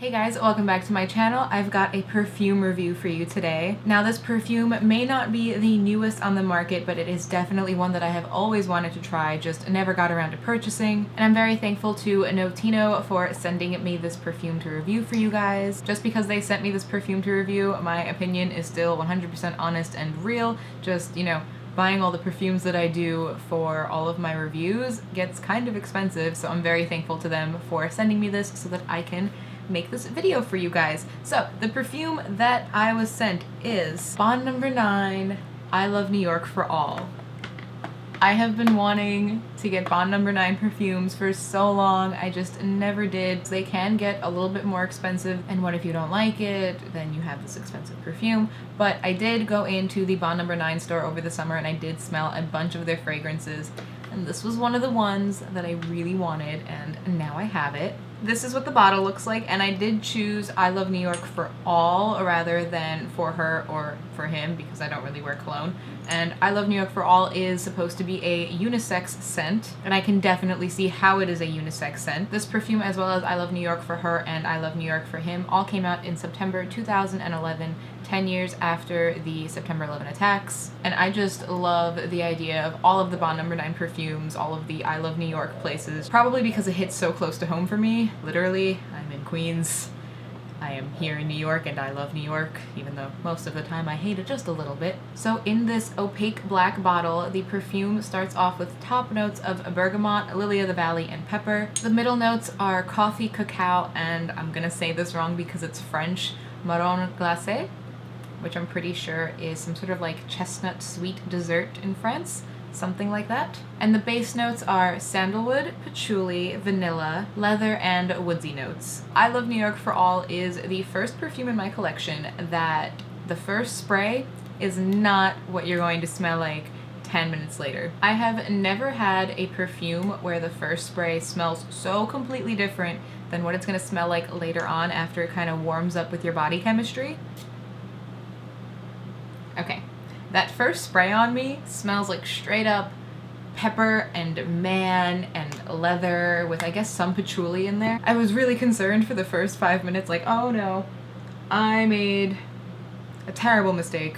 Hey guys, welcome back to my channel. I've got a perfume review for you today. Now this perfume may not be the newest on the market, but it is definitely one that I have always wanted to try, just never got around to purchasing. And I'm very thankful to Notino for sending me this perfume to review for you guys. Just because they sent me this perfume to review, my opinion is still 100% honest and real. Just, buying all the perfumes that I do for all of my reviews gets kind of expensive, so I'm very thankful to them for sending me this so that I can make this video for you guys. So the perfume that I was sent is Bond No. 9 I Love New York for All. I have been wanting to get Bond No. 9 perfumes for so long, I just never did. They can get a little bit more expensive, and what if you don't like it? Then you have this expensive perfume. But I did go into the Bond No. 9 store over the summer and I did smell a bunch of their fragrances, and this was one of the ones that I really wanted, and now I have it. This is what the bottle looks like, and I did choose I Love New York for All rather than for her or for him because I don't really wear cologne. And I Love New York for All is supposed to be a unisex scent, and I can definitely see how it is a unisex scent. This perfume, as well as I Love New York for Her and I Love New York for Him, all came out in September 2011, 10 years after the September 11 attacks. And I just love the idea of all of the Bond No. 9 perfumes, all of the I Love New York places, probably because it hits so close to home for me. Literally, I'm in Queens. I am here in New York and I love New York, even though most of the time I hate it just a little bit. So in this opaque black bottle, the perfume starts off with top notes of bergamot, lily of the valley, and pepper. The middle notes are coffee, cacao, and I'm gonna say this wrong because it's French, marron glacé, which I'm pretty sure is some sort of like chestnut sweet dessert in France. Something like that. And the base notes are sandalwood, patchouli, vanilla, leather, and woodsy notes. I Love New York for All is the first perfume in my collection that the first spray is not what you're going to smell like 10 minutes later. I have never had a perfume where the first spray smells so completely different than what it's gonna smell like later on after it kind of warms up with your body chemistry. Okay. That first spray on me smells like straight up pepper and man and leather with, I guess, some patchouli in there. I was really concerned for the first 5 minutes, like, oh no, I made a terrible mistake.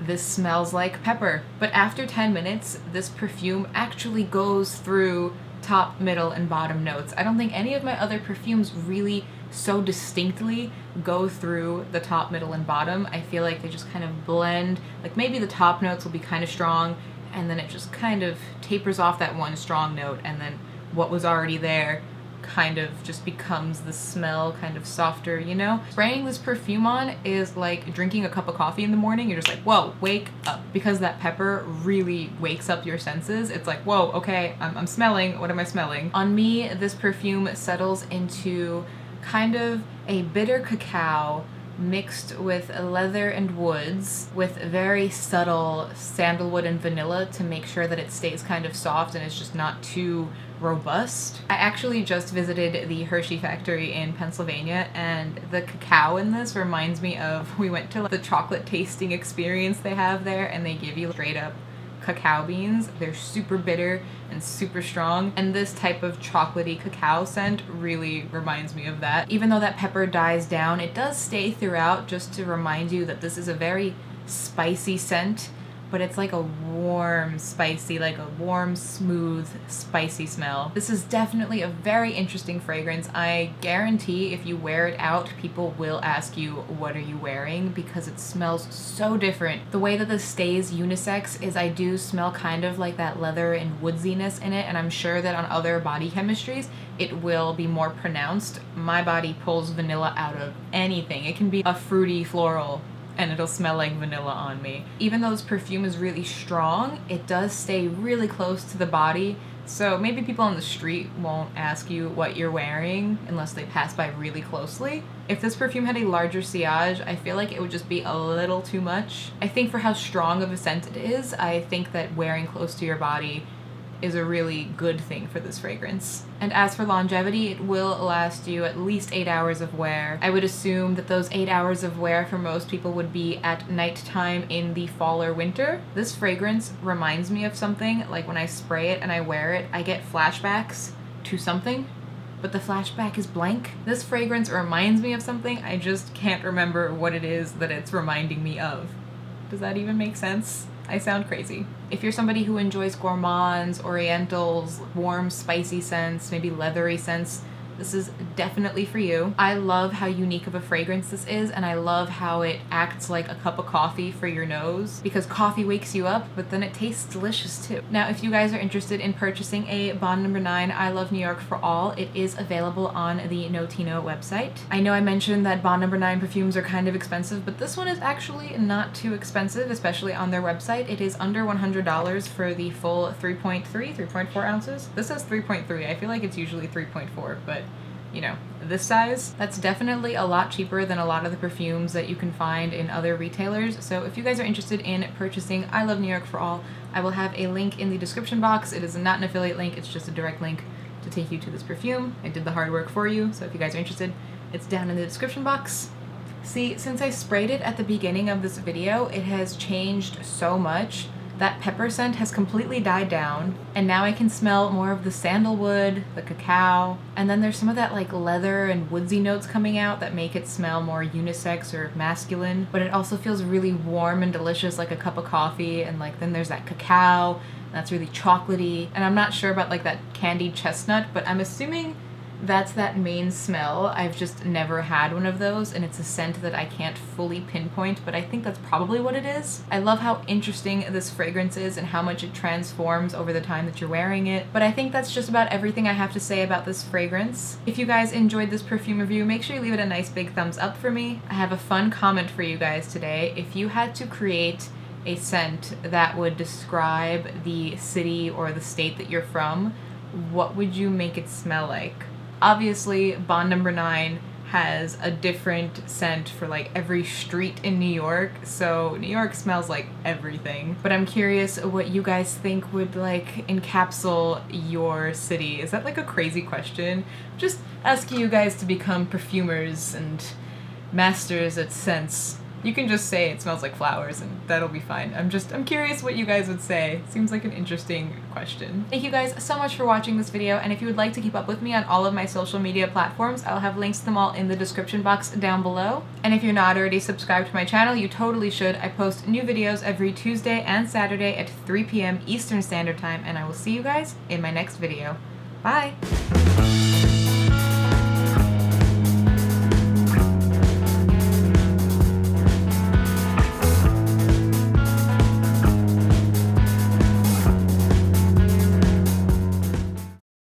This smells like pepper. But after 10 minutes, this perfume actually goes through top, middle, and bottom notes. I don't think any of my other perfumes really so distinctly go through the top, middle, and bottom. I feel like they just kind of blend. Like maybe the top notes will be kind of strong, and then it just kind of tapers off that one strong note, and then what was already there kind of just becomes the smell kind of softer, you know? Spraying this perfume on is like drinking a cup of coffee in the morning. You're just like, whoa, wake up. Because that pepper really wakes up your senses. It's like, whoa, okay, I'm smelling. What am I smelling? On me, this perfume settles into kind of a bitter cacao mixed with leather and woods with very subtle sandalwood and vanilla to make sure that it stays kind of soft and it's just not too robust. I actually just visited the Hershey factory in Pennsylvania, and the cacao in this reminds me of, we went to the chocolate tasting experience they have there, and they give you straight up cacao beans. They're super bitter and super strong, and this type of chocolatey cacao scent really reminds me of that. Even though that pepper dies down, it does stay throughout just to remind you that this is a very spicy scent, but it's like a warm, spicy, like a warm, smooth, spicy smell. This is definitely a very interesting fragrance. I guarantee if you wear it out, people will ask you, what are you wearing? Because it smells so different. The way that this stays unisex is I do smell kind of like that leather and woodsiness in it, and I'm sure that on other body chemistries, it will be more pronounced. My body pulls vanilla out of anything. It can be a fruity floral, and it'll smell like vanilla on me. Even though this perfume is really strong, it does stay really close to the body, so maybe people on the street won't ask you what you're wearing unless they pass by really closely. If this perfume had a larger sillage, I feel like it would just be a little too much. I think for how strong of a scent it is, I think that wearing close to your body is a really good thing for this fragrance. And as for longevity, it will last you at least 8 hours of wear. I would assume that those 8 hours of wear for most people would be at nighttime in the fall or winter. This fragrance reminds me of something, like when I spray it and I wear it, I get flashbacks to something. but the flashback is blank. This fragrance reminds me of something, I just can't remember what it is that it's reminding me of. Does that even make sense? I sound crazy. If you're somebody who enjoys gourmands, orientals, warm, spicy scents, maybe leathery scents, this is definitely for you. I love how unique of a fragrance this is, and I love how it acts like a cup of coffee for your nose, because coffee wakes you up, but then it tastes delicious too. Now, if you guys are interested in purchasing a Bond No. 9 I Love New York for All, it is available on the Notino website. I know I mentioned that Bond No. 9 perfumes are kind of expensive, but this one is actually not too expensive, especially on their website. It is under $100 for the full 3.4 ounces. This says 3.3. I feel like it's usually 3.4, but you know, this size, that's definitely a lot cheaper than a lot of the perfumes that you can find in other retailers. So if you guys are interested in purchasing I Love New York for All, I will have a link in the description box. It is not an affiliate link, it's just a direct link to take you to this perfume. I did the hard work for you, so if you guys are interested, it's down in the description box. See, since I sprayed it at the beginning of this video, it has changed so much. That pepper scent has completely died down, and now I can smell more of the sandalwood, the cacao, and then there's some of that like leather and woodsy notes coming out that make it smell more unisex or masculine, but it also feels really warm and delicious like a cup of coffee, and like then there's that cacao, that's really chocolatey, and I'm not sure about like that candied chestnut, but I'm assuming that's that main smell. I've just never had one of those, and it's a scent that I can't fully pinpoint, but I think that's probably what it is. I love how interesting this fragrance is and how much it transforms over the time that you're wearing it, but I think that's just about everything I have to say about this fragrance. If you guys enjoyed this perfume review, make sure you leave it a nice big thumbs up for me. I have a fun comment for you guys today. If you had to create a scent that would describe the city or the state that you're from, what would you make it smell like? Obviously, Bond No. 9 has a different scent for like every street in New York, so New York smells like everything. But I'm curious what you guys think would like encapsulate your city. Is that like a crazy question? Just asking you guys to become perfumers and masters at scents. You can just say it smells like flowers and that'll be fine. I'm curious what you guys would say. Seems like an interesting question. Thank you guys so much for watching this video, and if you would like to keep up with me on all of my social media platforms, I'll have links to them all in the description box down below. And if you're not already subscribed to my channel, you totally should. I post new videos every Tuesday and Saturday at 3 p.m. Eastern Standard Time, and I will see you guys in my next video. Bye!